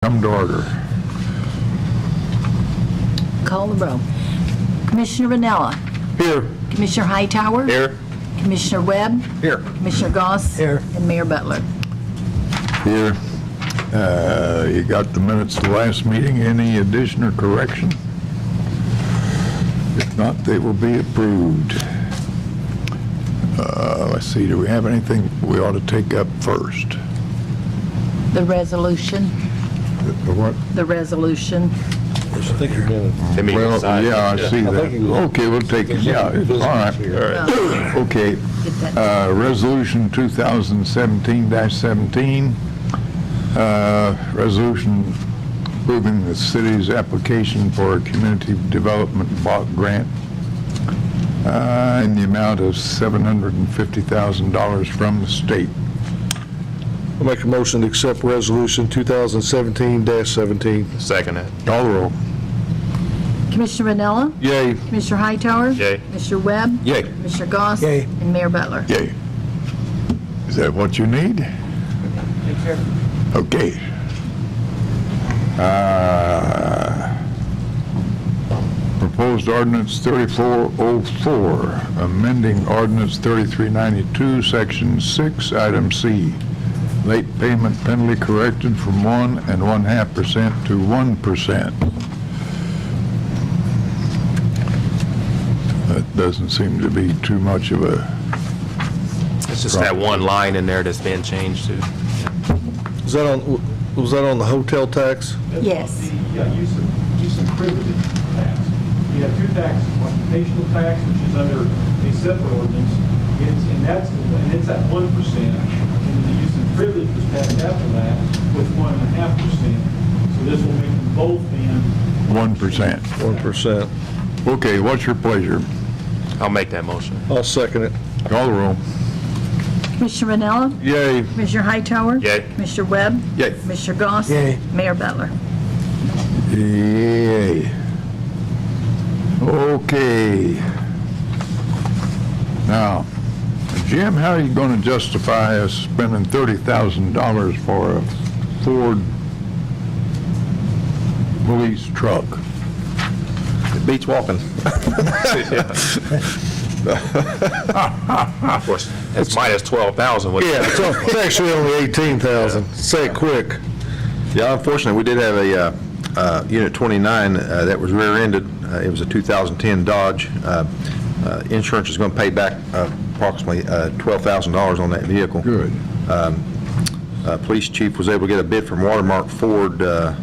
Come to order. Call the roll. Commissioner Vanella. Here. Commissioner Hightower. Here. Commissioner Webb. Here. Commissioner Goss. Here. And Mayor Butler. Here. You got the minutes of the last meeting. Any addition or correction? If not, they will be approved. Let's see, do we have anything we ought to take up first? The resolution. The what? The resolution. I think you're going to. Well, yeah, I see that. think you- Okay, we'll take it, yeah, it's all right. Okay, Get that. Resolution 2017-17, resolution approving the city's application for a community development block grant in the amount of $750,000 from the state. I'll make a motion to accept Resolution 2017-17. Second it. Call the roll. Commissioner Vanella. Yay. Commissioner Hightower. Yay. Commissioner Webb. Yay. Commissioner Goss. Yay. And Mayor Butler. Yay. Is that what you need? Okay. Proposed ordinance 3404, amending ordinance 3392, section 6, item C. Late payment penalty corrected from 1.5% to 1%. That doesn't seem to be too much of a, It's just that one line in there that's being changed to. Was that on the hotel tax? Yes. Yeah, use of privilege tax. You have two taxes, occupational tax, which is under a separate ordinance, and it's at 1%, and the use of privilege was passed after that with 1.5%. So this will make them both then 1%. 1%. Okay, what's your pleasure? I'll make that motion. I'll second it. Call the roll. Commissioner Vanella. Yay. Commissioner Hightower. Yay. Commissioner Webb. Yay. Commissioner Goss. Yay. Mayor Butler. Yay. Okay. Now, Jim, how are you going to justify us spending $30,000 for a Ford police truck? It beats walking. Of course, it's minus 12,000. Yeah, it's actually only 18,000. Say it quick. Yeah, unfortunately, we did have a Unit 29 that was rear-ended. It was a 2010 Dodge. Insurance is going to pay back approximately $12,000 on that vehicle. Good. Police chief was able to get a bid from Watermark Ford for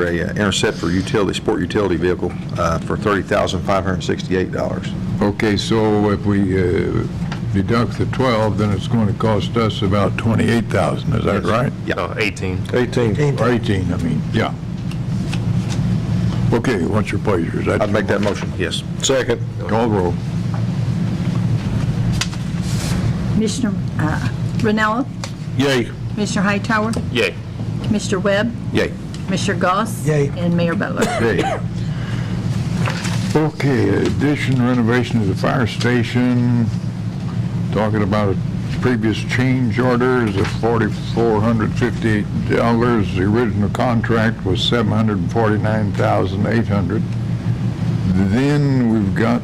a Interceptor sport utility vehicle for $30,568. Okay, so if we deduct the 12, then it's going to cost us about 28,000, is that right? Yeah. No, 18. 18. Or 18, I mean, yeah. Okay, what's your pleasure? Is that I'd make that motion, yes. Second. Call the roll. Commissioner Vanella. Yay. Commissioner Hightower. Yay. Commissioner Webb. Yay. Commissioner Goss. Yay. And Mayor Butler. Okay. Okay, addition renovation of the fire station, talking about a previous change orders of $4,458. The original contract was $749,800. Then we've got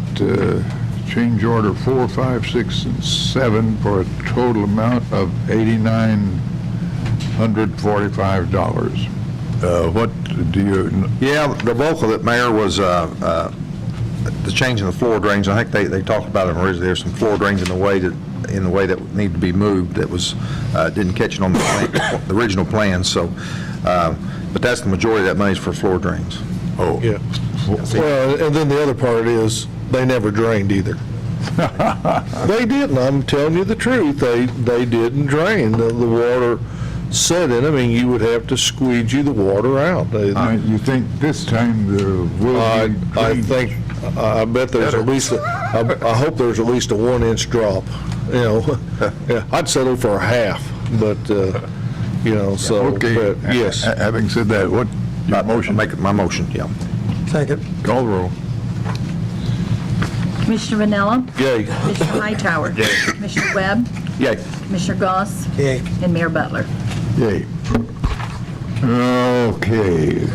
change order 4, 5, 6, and 7 for a total amount of $8,945. What do you? Yeah, the bulk of it, Mayor, was the change in the floor drains. I think they talked about it originally. There's some floor drains in the way that need to be moved that was didn't catch it on the original plan. So, but that's the majority of that money's for floor drains. Oh, Yeah. Well, and then the other part is they never drained either. They didn't. I'm telling you the truth. They didn't drain. The water set in. I mean, you would have to squeegee the water out. you think this time there will I be? I bet there's at least, I hope there's at least a 1-inch drop, you know. Yeah, I'd settle for a half, but, you know, so, Okay. but, yes. Having said that, what your motion? Make it my motion, yeah. Second. Call the roll. Commissioner Vanella. Yay. Commissioner Hightower. Yay. Commissioner Webb. Yay. Commissioner Goss. Yay. And Mayor Butler. Yay. Okay.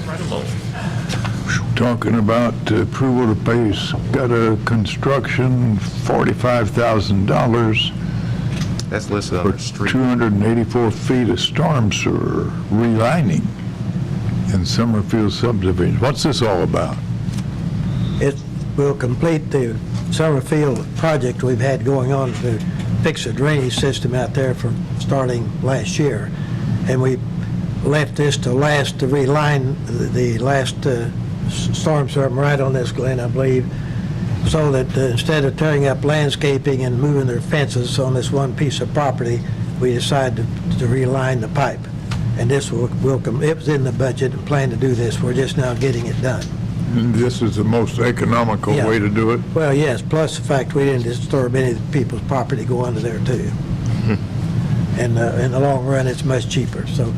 Talking about approval to pay gutter construction, $45,000 That's listed for under street. 284 feet of storm sewer relining in Summerfield subdivision. What's this all about? It will complete the Summerfield project we've had going on to fix the drainage system out there from starting last year. And we left this to last to reline the last storm sewer right on this, Glenn, I believe, so that instead of tearing up landscaping and moving their fences on this one piece of property, we decided to reline the pipe. And this will it was in the budget and plan to do this. We're just now getting it done. And this is the most economical Yeah. way to do it? Well, yes, plus the fact we didn't disturb any of the people's property go under there too. And in the long run, it's much cheaper. So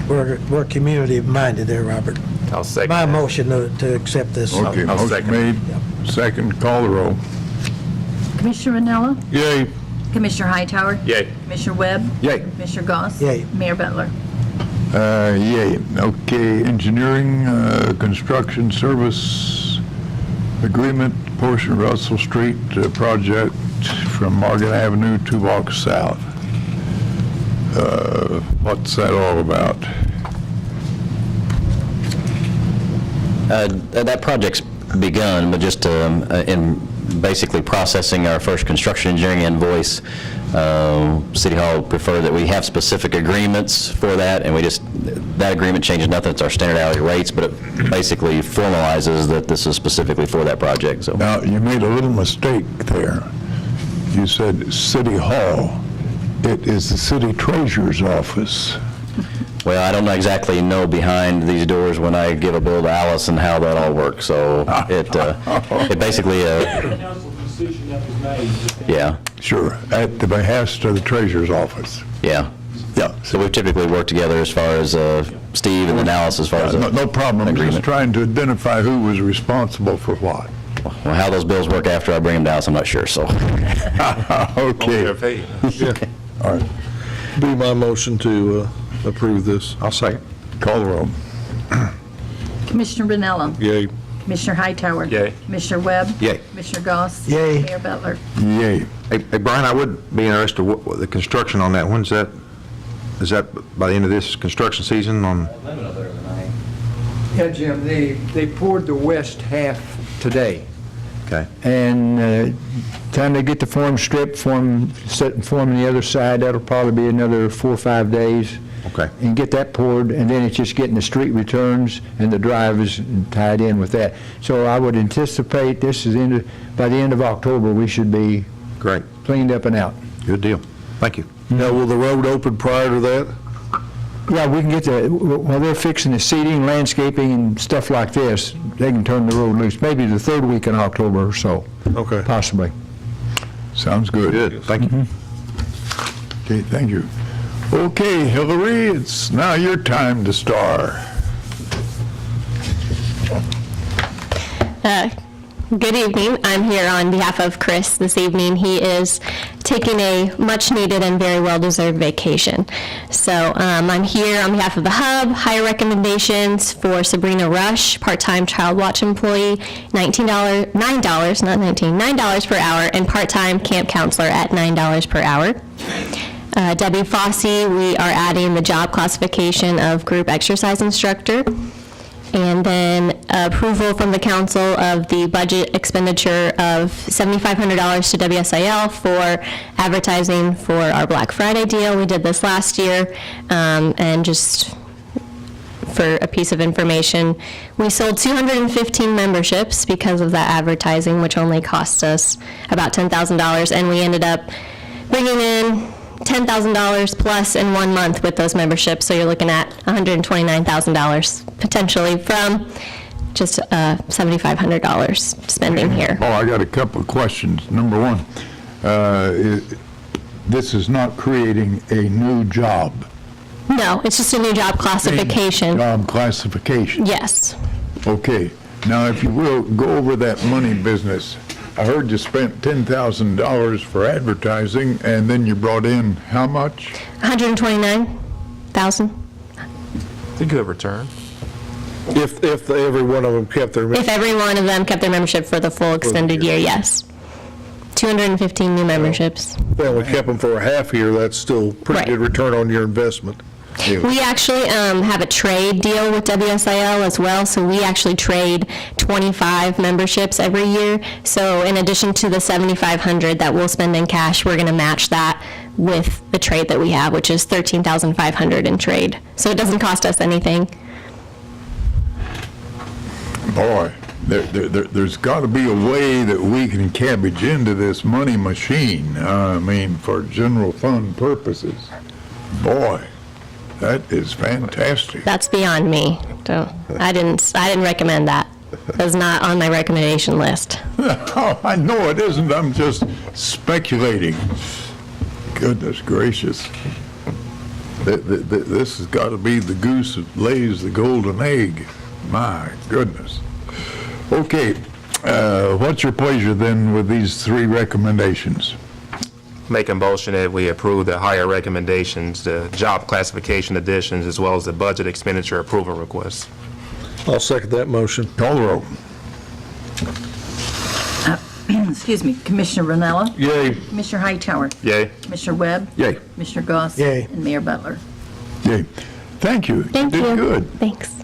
we're community-minded there, Robert. I'll second My that. motion to accept this. Okay, I'll motion second. made, second, call the roll. Commissioner Ranella? Yay. Commissioner Hightower? Yay. Commissioner Webb? Yay. Commissioner Goss? Yay. Mayor Butler? Yay. Okay, engineering, construction service agreement, portion of Russell Street project from Morgan Avenue to Walk South. What's that all about? That project's begun, but just in basically processing our first construction engineering invoice. City Hall preferred that we have specific agreements for that, and that agreement changes nothing. It's our standard hourly rates, but it basically formalizes that this is specifically for that project, so. Now, you made a little mistake there. You said City Hall. It is the city treasurer's office. Well, I don't exactly know behind these doors when I give a bill to Alice and how that all works, so it basically, Council decision that was made. yeah, Sure, at the behest of the treasurer's office. yeah. Yeah. So we've typically worked together as far as Steve and then Alice as far as No problem, I'm just agreement. trying to identify who was responsible for what. Well, how those bills work after I bring them down, I'm not sure, so. Okay, They're paid. all right, Be my motion to approve this. I'll second. call the roll. Commissioner Ranella? Yay. Commissioner Hightower? Yay. Commissioner Webb? Yay. Commissioner Goss? Yay. Mayor Butler? Yay. Hey, Brian, I would be interested, what the construction on that, when's that, is that by the end of this construction season on? Yeah, Jim, they poured the west half today, Okay. and time they get the form stripped, set and form on the other side, that'll probably be another 4 or 5 days. Okay. And get that poured, and then it's just getting the street returns and the drivers tied in with that. So I would anticipate this is by the end of October, we should be Great. cleaned up and out. Good deal. Thank you. Now, will the road open prior to that? Yeah, we can get while they're fixing the seating, landscaping, and stuff like this, they can turn the road loose, maybe the third week in October or so, Okay. possibly. Sounds good. Good, thank you. Okay, thank you. Okay, Hillary, it's now your time to star. Good evening. I'm here on behalf of Chris this evening. He is taking a much-needed and very well-deserved vacation. So I'm here on behalf of the Hub, hire recommendations for Sabrina Rush, part-time child watch employee, $9 per hour, and part-time camp counselor at $9 per hour. Debbie Fossey, we are adding the job classification of group exercise instructor. And then approval from the council of the budget expenditure of $7,500 to WSIL for advertising for our Black Friday deal. We did this last year, and just for a piece of information, we sold 215 memberships because of that advertising, which only cost us about $10,000, and we ended up bringing in $10,000 plus in 1 month with those memberships, so you're looking at $129,000 potentially from just $7,500 spending here. Oh, I got a couple of questions. Number one, this is not creating a new job. No, it's just a new job classification. Job classification. Yes. Okay, now if you will, go over that money business. I heard you spent $10,000 for advertising, and then you brought in how much? $129,000. It's a good return. If every one of them kept their, If every one of them kept their membership for the full extended year, yes. 215 new memberships. well, we kept them for a half year, that's still pretty Right. good return on your investment. We actually have a trade deal with WSIL as well, so we actually trade 25 memberships every year. So in addition to the 7,500 that we'll spend in cash, we're going to match that with the trade that we have, which is 13,500 in trade. So it doesn't cost us anything. Boy, there's got to be a way that we can cabbage into this money machine, I mean, for general fund purposes. Boy, that is fantastic. That's beyond me. So I didn't recommend that. That's not on my recommendation list. Oh, I know it isn't, I'm just speculating. Goodness gracious. This has got to be the goose that lays the golden egg. My goodness. Okay, what's your pleasure then with these three recommendations? Make a motion that we approve the higher recommendations, the job classification additions, as well as the budget expenditure approval requests. I'll second that motion. Call the roll. Excuse me, Commissioner Ranella, Yay. Commissioner Hightower, Yay. Commissioner Webb, Yay. Commissioner Goss, Yay. and Mayor Butler. Yay. Thank you. Thank You you. did good. Thanks.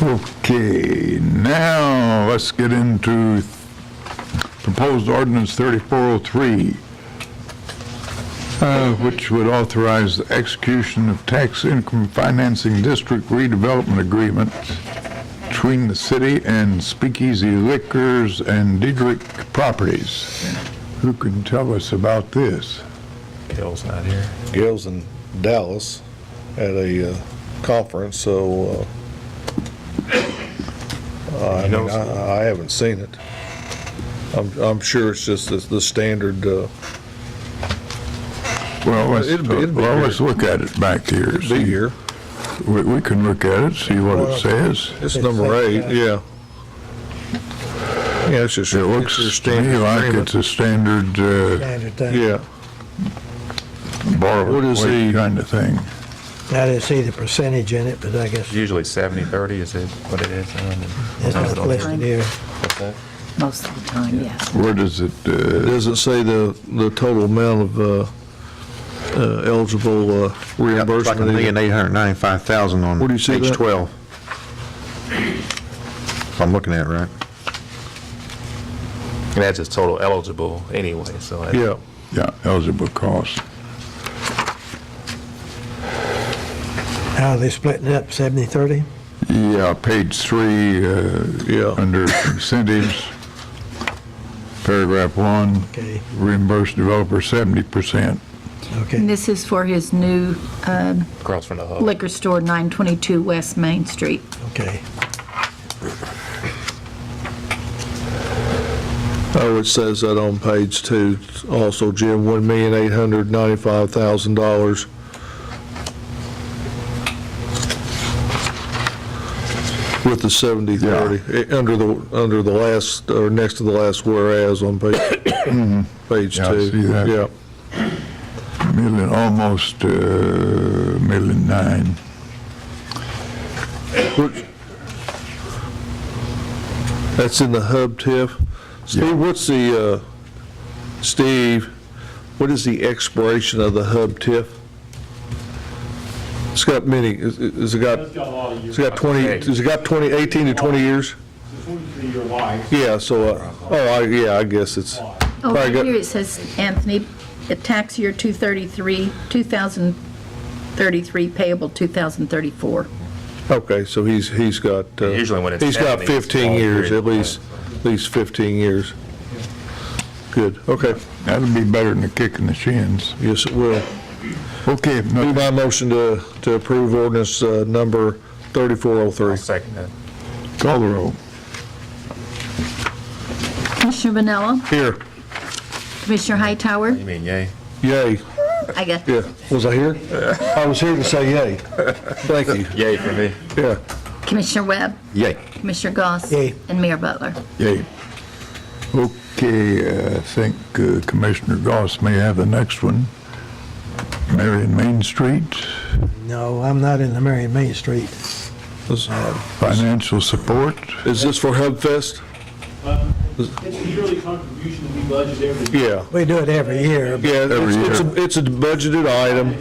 Okay, now let's get into proposed ordinance 3403, which would authorize the execution of tax income financing district redevelopment agreement between the city and Speakeasy Liquors and Diedrich Properties. Who can tell us about this? Bill's not here. Gail's in Dallas at a conference, so I mean, I haven't seen it. I'm sure it's just the standard, Well, It'd be let's look at it back here. be See, here. we can look at it, see what it says. It's number 8, yeah. Yeah, it's just. It looks your to standard me like agreement. it's a standard Standard thing. Yeah. borrow What is away the- kind of thing. I didn't see the percentage in it, but I guess Usually 70/30, is it what it is? it's not listed here. What's that? Most of the time, yes. Where does it, It doesn't say the total amount of eligible It's like reimbursement. $1,895,000 on Where do you see page that? 12. If I'm looking at it right. And that's just total eligible anyway, so. that- Yeah. yeah, eligible cost. How are they splitting it up, 70/30? Yeah, page 3, Yeah. under incentives, paragraph 1, Okay, reimburse developer 70%. And okay. this is for his new Across from the hub. liquor store, 922 West Main Street. Okay. Oh, it says that on page 2, also, Jim, $1,895,000. With the 70/30, under the last, or next to the last whereas on page 2. Yeah, I see that. Yeah. Million, almost $1,000,009. That's in the hub TIF. Yeah. Steve, what is the expiration of the hub TIF? It's got many, is it got, It's got a lot of years. it's got 20, has it got 18 to 20 years? It's a 23-year life. Yeah, so, I guess it's, Oh, Probably right got- here it says, Anthony, tax year 2033 payable 2034. okay, so he's got, Usually when it's he's got 70, it's 15 long years, period. at least 15 years. Good, okay, That'll be better than a kick in the shins. yes, it will. Okay, Do my motion to approve ordinance number 3403. I'll second that. call the roll. Commissioner Vanella, Here, Commissioner Hightower, You mean yay? yay. I got Yeah, was I here? I was here to say yay. Thank you. Yay for me. Yeah. Commissioner Webb, Yay. Commissioner Goss, Yay. and Mayor Butler. Yay. Okay, I think Commissioner Goss may have the next one. Marion Main Street, No, I'm not in the Marion Main Street. financial support. Is this for Hub Fest? It's a yearly contribution that we budget every year. Yeah. We do it every year. Yeah, it's a budgeted item,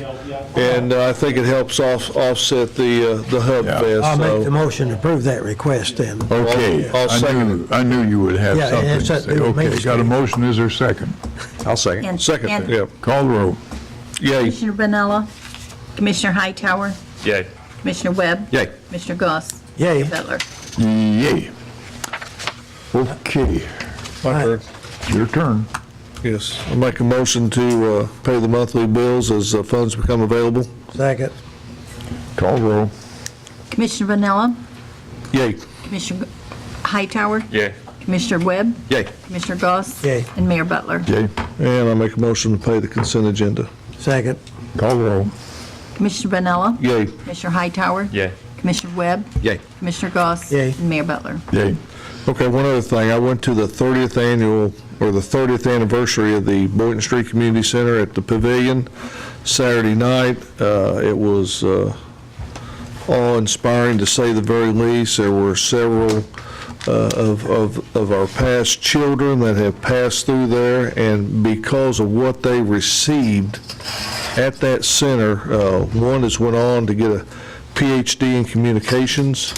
and I think it helps offset the Hub Yeah. Fest. I'll make the so- motion to approve that request then. Okay. I'll second I knew you would have Yeah, something it's to at say. the Main Okay, got a Street. motion, is there a second? I'll second. And- Second, and yeah. Call the roll. Yay. Commissioner Vanella, Commissioner Hightower, Yay. Commissioner Webb. Yay. Commissioner Goss. Yay. Mayor Butler. Yay. Okay, My turn. your turn. Yes, I make a motion to pay the monthly bills as funds become available. Second. Call the roll. Commissioner Vanella, Yay. Commissioner Hightower, Yay. Commissioner Webb. Yay. Commissioner Goss. Yay. And Mayor Butler. Yay. And I make a motion to pay the consent agenda. Second. Call the roll. Commissioner Vanella, Yay. Commissioner Hightower. Yay. Commissioner Webb. Yay. Commissioner Goss. Yay. And Mayor Butler. Yay. Okay, one other thing. I went to the 30th annual, or the 30th anniversary of the Boynton Street Community Center at the Pavilion Saturday night. It was awe-inspiring, to say the very least. There were several of our past children that have passed through there, and because of what they received at that center, one has went on to get a PhD in communications.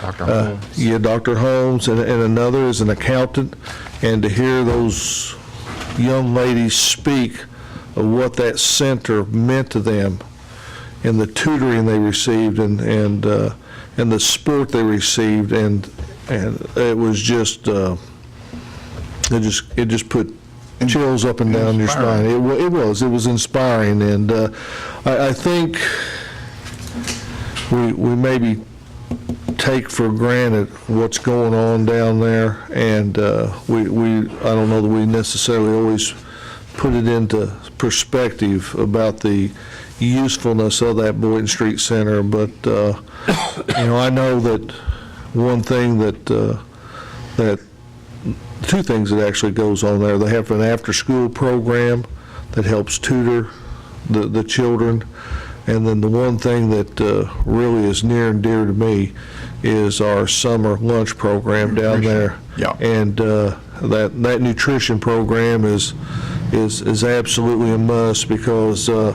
Dr. Holmes. Yeah, Dr. Holmes, and another is an accountant, and to hear those young ladies speak of what that center meant to them, and the tutoring they received, and the support they received, and it was just, it just put chills up and down your spine. It was inspiring, and I think we maybe take for granted what's going on down there, and I don't know that we necessarily always put it into perspective about the usefulness of that Boynton Street Center, but I know that one thing that two things that actually goes on there. They have an after-school program that helps tutor the children. And then the one thing that really is near and dear to me is our summer lunch program down there. Yeah. And that nutrition program is absolutely a must, because it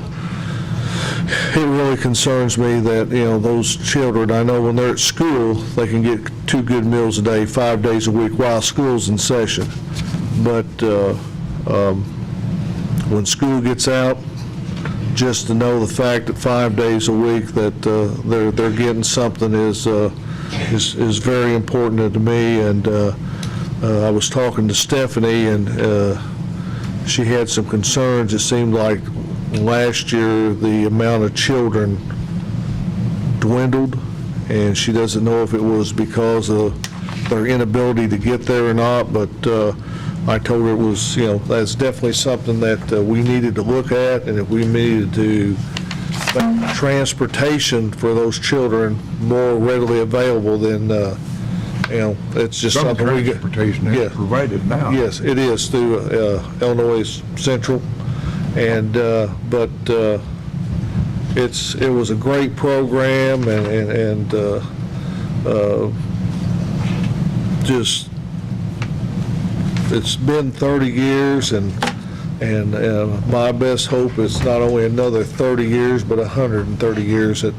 really concerns me that, those children, I know when they're at school, they can get 2 good meals a day, 5 days a week while school's in session. But when school gets out, just to know the fact that 5 days a week that they're getting something is very important to me. And I was talking to Stephanie, and she had some concerns. It seemed like last year the amount of children dwindled, and she doesn't know if it was because of their inability to get there or not, but I told her it was, that's definitely something that we needed to look at, and if we needed to make transportation for those children more readily available, then, it's just Some something we get. transportation is Yeah. provided now. Yes, it is through Illinois Central, and, but it was a great program, and just, it's been 30 years, and my best hope is not only another 30 years, but 130 years that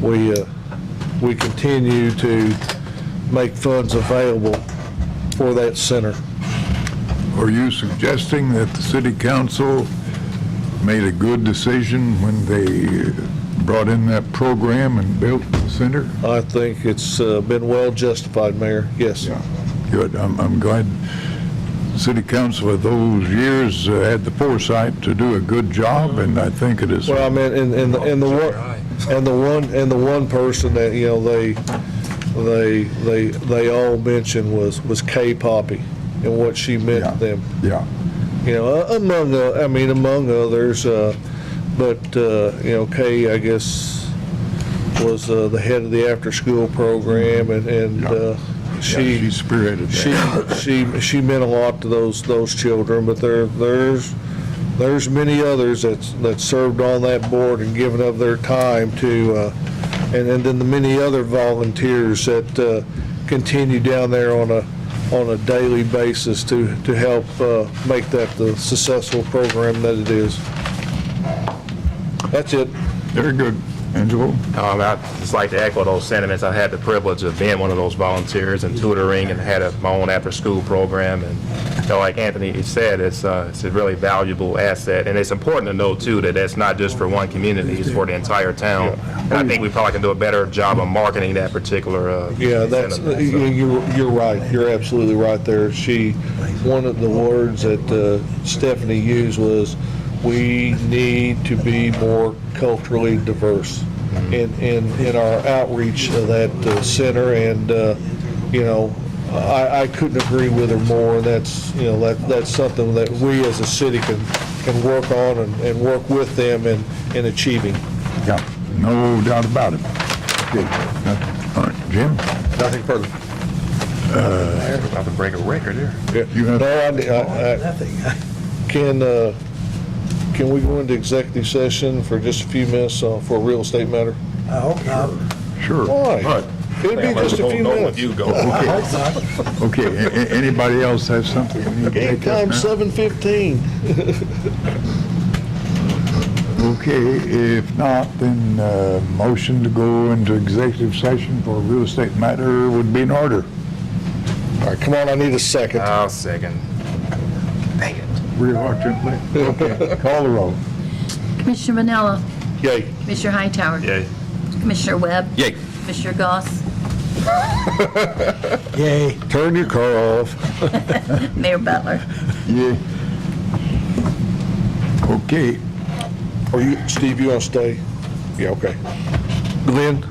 we continue to make funds available for that center. Are you suggesting that the city council made a good decision when they brought in that program and built the center? I think it's been well justified, Mayor, yes. Yeah, good. I'm glad the city council of those years had the foresight to do a good job, and I think it is. Well, I mean, and the one person that, they all mentioned was Kay Poppy and what she meant to them. Yeah. Among others, but Kay, I guess, was the head of the after-school program, and She spearheaded that. she meant a lot to those children. But there's there's many others that served on that board and given up their time to, and then the many other volunteers that continue down there on a daily basis to help make that the successful program that it is. That's it. Very good. Angelo? I'd just like to echo those sentiments. I had the privilege of being one of those volunteers and tutoring and had my own after-school program. And like Anthony said, it's a really valuable asset. And it's important to know, too, that that's not just for one community, it's for the entire town. And I think we probably can do a better job of marketing that particular Yeah, that's, you're right. You're absolutely right there. One of the words that Stephanie used was, we need to be more culturally diverse in our outreach of that center, and I couldn't agree with her more. That's that's something that we as a city can work on and work with them in achieving. Yeah, no doubt about it. Okay. All right, Jim? Nothing further. about to break a record here. You have- No, can we go into executive session for just a few minutes for a real estate matter? I hope not. Sure. Why? It'd be just a few minutes. You go. Okay, anybody else have something? we need to Game take up time now? 7:15. Okay, if not, then motion to go into executive session for a real estate matter would be in order. All right, come on, I need a second. I'll second. Reluctantly. Okay, call the roll. Commissioner Vanella, Yay. Commissioner Hightower. Yay. Commissioner Webb. Yay. Commissioner Goss. Yay. Turn your car off. Mayor Butler. Yeah. Okay, Steve, you want to stay? Yeah, okay. Glenn?